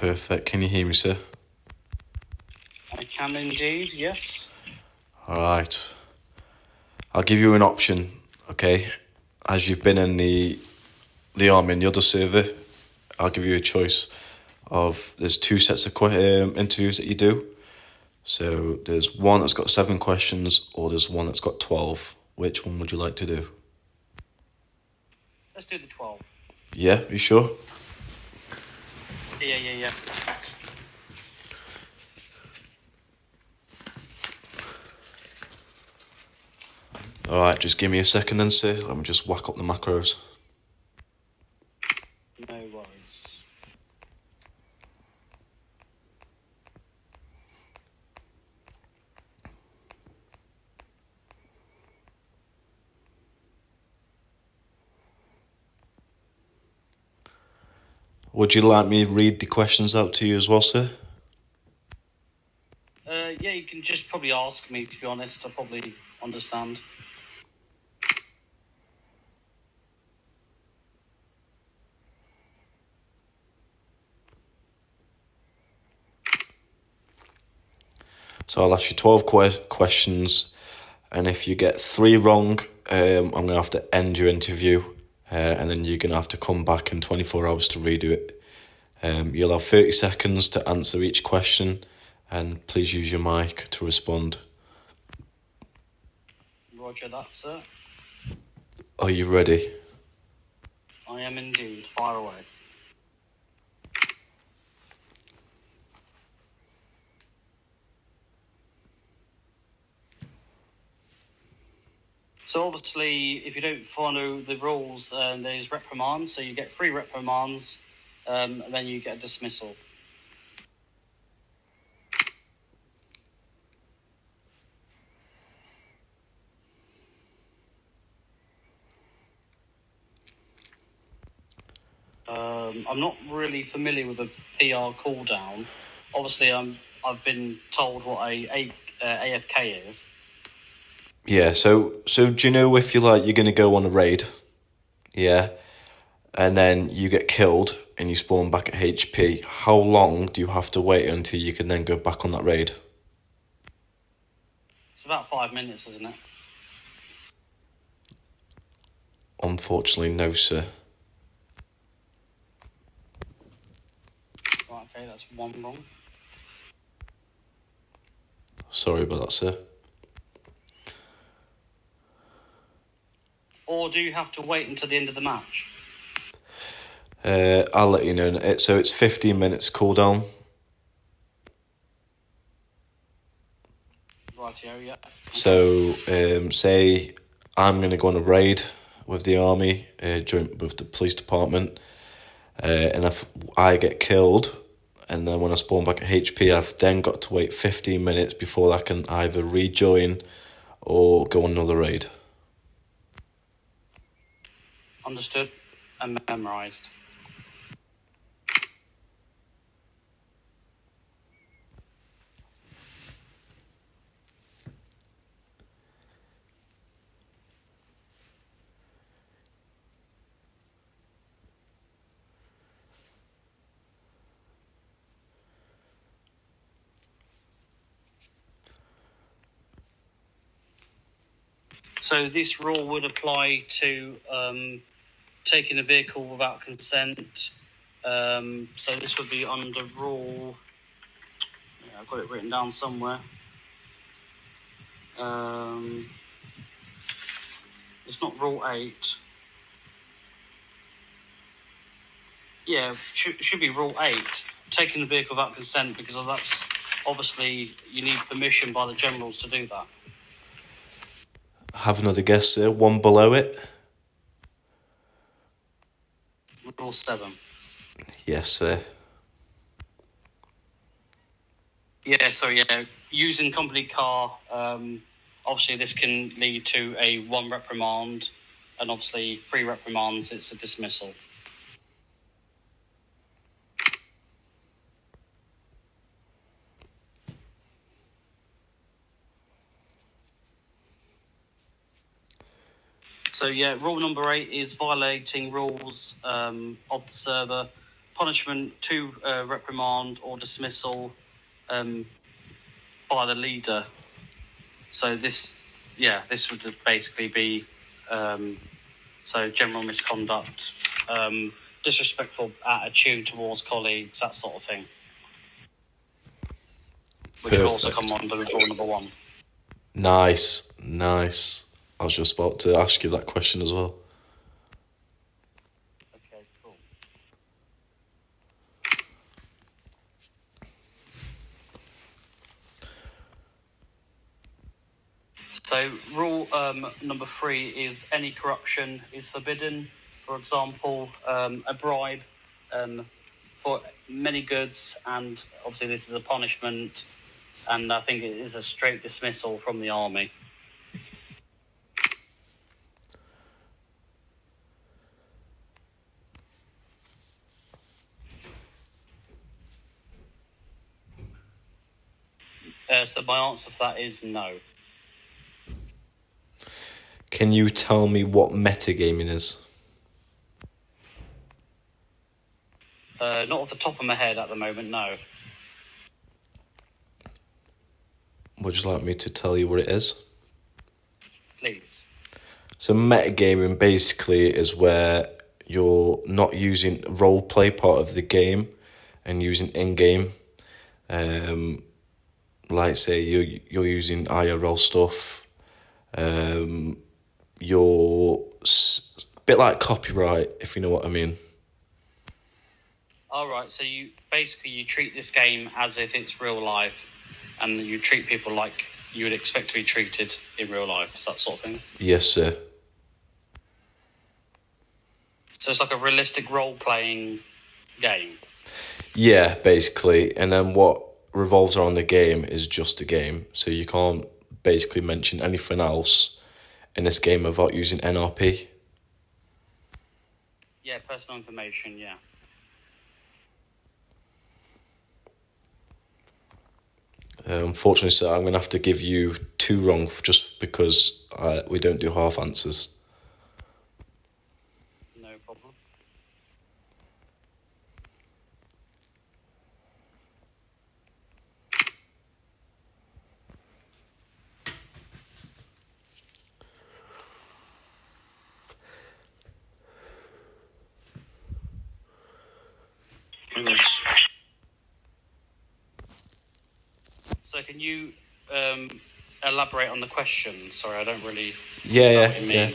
Perfect. Can you hear me, sir? I can indeed, yes. Alright. I'll give you an option, okay? As you've been in the army and the other server, I'll give you a choice of, there's two sets of interviews that you do. So there's one that's got 7 questions, or there's one that's got 12. Which one would you like to do? Let's do the 12. Yeah, you sure? Yeah. Alright, just give me a second then, sir. Let me just whack up the macros. No worries. Would you like me to read the questions out to you as well, sir? Yeah, you can just probably ask me, to be honest. I'll probably understand. So I'll ask you 12 questions, and if you get 3 wrong, I'm going to have to end your interview, and then you're going to have to come back in 24 hours to redo it. You'll have 30 seconds to answer each question, and please use your mic to respond. Roger that, sir. Are you ready? I am indeed. Fire away. So obviously, if you don't follow the rules, there's reprimands. So you get 3 reprimands, and then you get a dismissal. I'm not really familiar with the PR cooldown. Obviously, I've been told what a AFK is. Yeah, so do you know if you're going to go on a raid, yeah, and then you get killed and you spawn back at HP, how long do you have to wait until you can then go back on that raid? It's about 5 minutes, isn't it? Unfortunately, no, sir. Right, okay, that's 1 wrong. Sorry about that, sir. Or do you have to wait until the end of the match? I'll let you know. So it's 15 minutes cooldown. Rightio, yeah. So say I'm going to go on a raid with the army, joint with the police department, and if I get killed, and then when I spawn back at HP, I've then got to wait 15 minutes before I can either rejoin or go on another raid. Understood and memorised. So this rule would apply to taking a vehicle without consent. So this would be under rule... Yeah, I've got it written down somewhere. It's not rule 8. Yeah, should be rule 8. Taking the vehicle without consent, because that's obviously you need permission by the generals to do that. Have another guess, sir. One below it. Rule 7. Yes, sir. Yeah, so yeah, using company car, obviously this can lead to a 1 reprimand, and obviously 3 reprimands, it's a dismissal. So yeah, rule number 8 is violating rules of the server, punishment to reprimand or dismissal by the leader. So this would basically be so general misconduct, disrespectful attitude towards colleagues, that sort of thing. Which would also come under rule number 1. Nice. I was just about to ask you that question as well. Okay, cool. So rule number 3 is any corruption is forbidden. For example, a bribe for many goods, and obviously this is a punishment, and I think it is a straight dismissal from the army. So my answer for that is no. Can you tell me what metagaming is? Not off the top of my head at the moment, no. Would you like me to tell you what it is? Please. So metagaming basically is where you're not using role play part of the game and using in-game. Like say you're using IRL stuff. You're a bit like copyright, if you know what I mean. All right, so you treat this game as if it's real life, and you treat people like you would expect to be treated in real life. Is that sort of thing? Yes, sir. So it's like a realistic role-playing game. Yeah, basically. And then what revolves around the game is just a game. So you can't basically mention anything else in this game without using NRP. Yeah, personal information, yeah. Unfortunately, sir, I'm going to have to give you 2 wrong just because we don't do half answers. No problem. So can you elaborate on the question? Sorry, I don't really understand what you mean.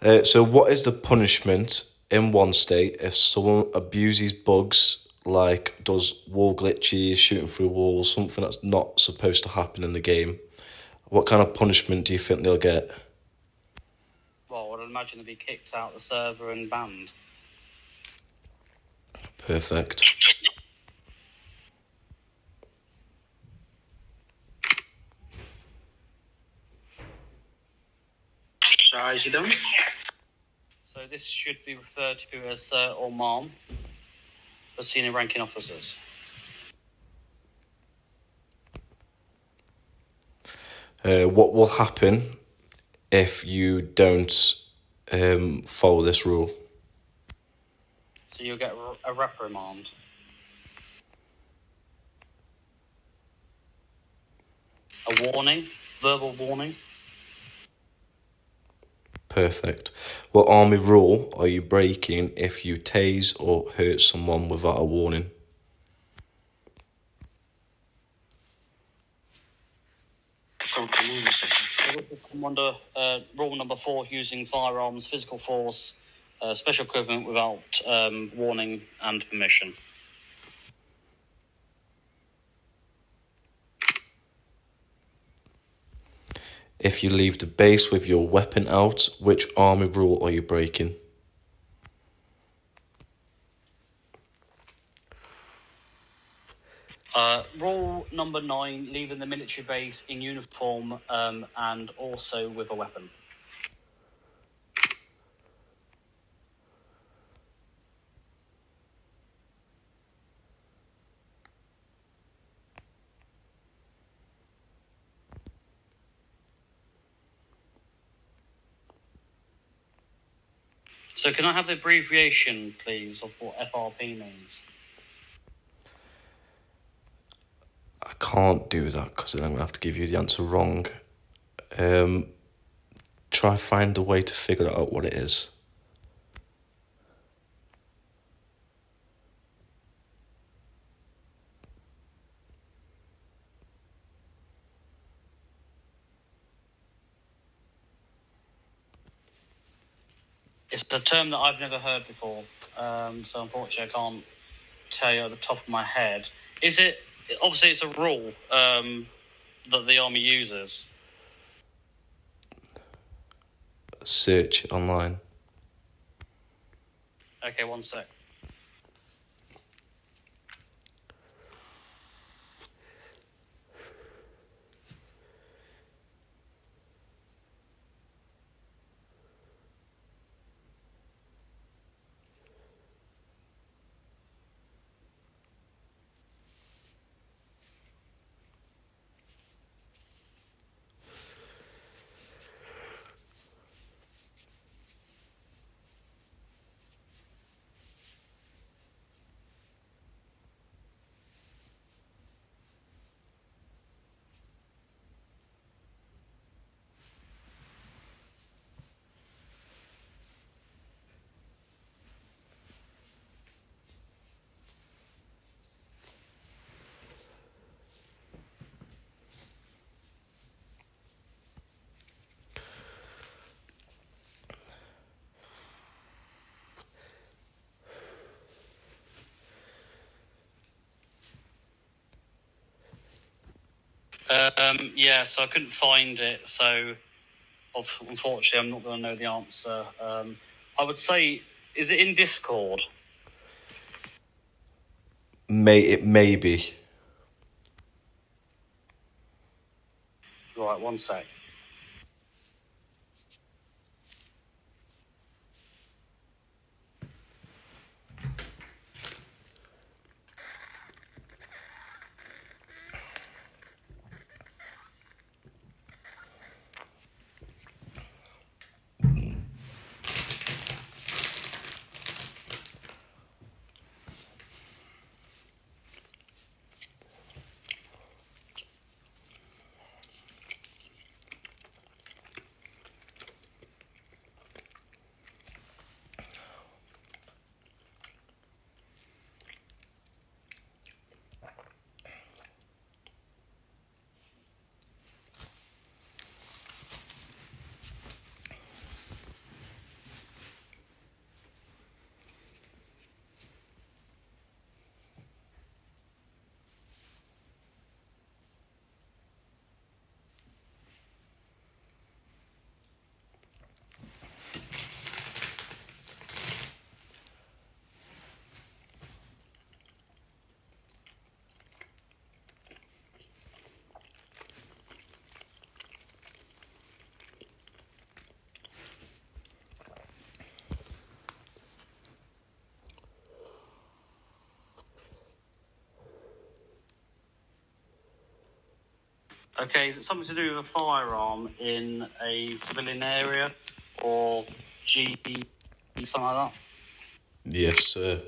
Yeah. So what is the punishment in one state if someone abuses bugs, like does wall glitches, shooting through walls, something that's not supposed to happen in the game? What kind of punishment do you think they'll get? Well, I'd imagine they'd be kicked out of the server and banned. Perfect. So how's he doing? So this should be referred to as Sir or Ma'am for senior ranking officers. What will happen if you don't follow this rule? So you'll get a reprimand. A warning, verbal warning. Perfect. What army rule are you breaking if you tase or hurt someone without a warning? Don't come on a second. It would come under rule number 4, using firearms, physical force, special equipment without warning and permission. If you leave the base with your weapon out, which army rule are you breaking? Rule number 9, leaving the military base in uniform and also with a weapon. So So can I have the abbreviation, please, of what FRP means? I can't do that because then I'm going to have to give you the answer wrong. Try find a way to figure out what it is. It's a term that I've never heard before, so unfortunately I can't tell you at the top of my head. Is it, obviously it's a rule that the Army uses. Search it online. Okay, one sec. Yeah, so I couldn't find it, so unfortunately I'm not going to know the answer. I would say, is it in Discord? It may be. Right, one sec. Okay, is it something to do with a firearm in a civilian area or something like that? Yes, sir.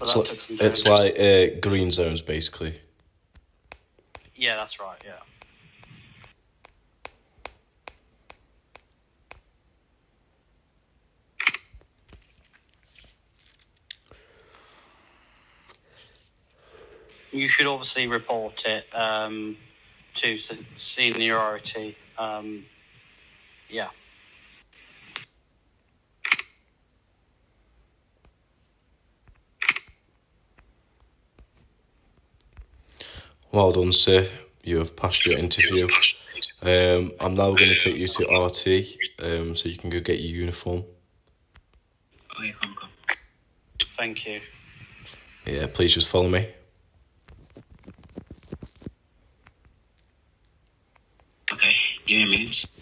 But that took some doing. It's like green zones, basically. Yeah, that's right, yeah. You should obviously report it to seniority. Yeah. Well done, sir. You have passed your interview. I'm now going to take you to RT, so you can go get your uniform. Oh, yeah, come. Thank you. Yeah, please just follow me. Okay, give me a minute.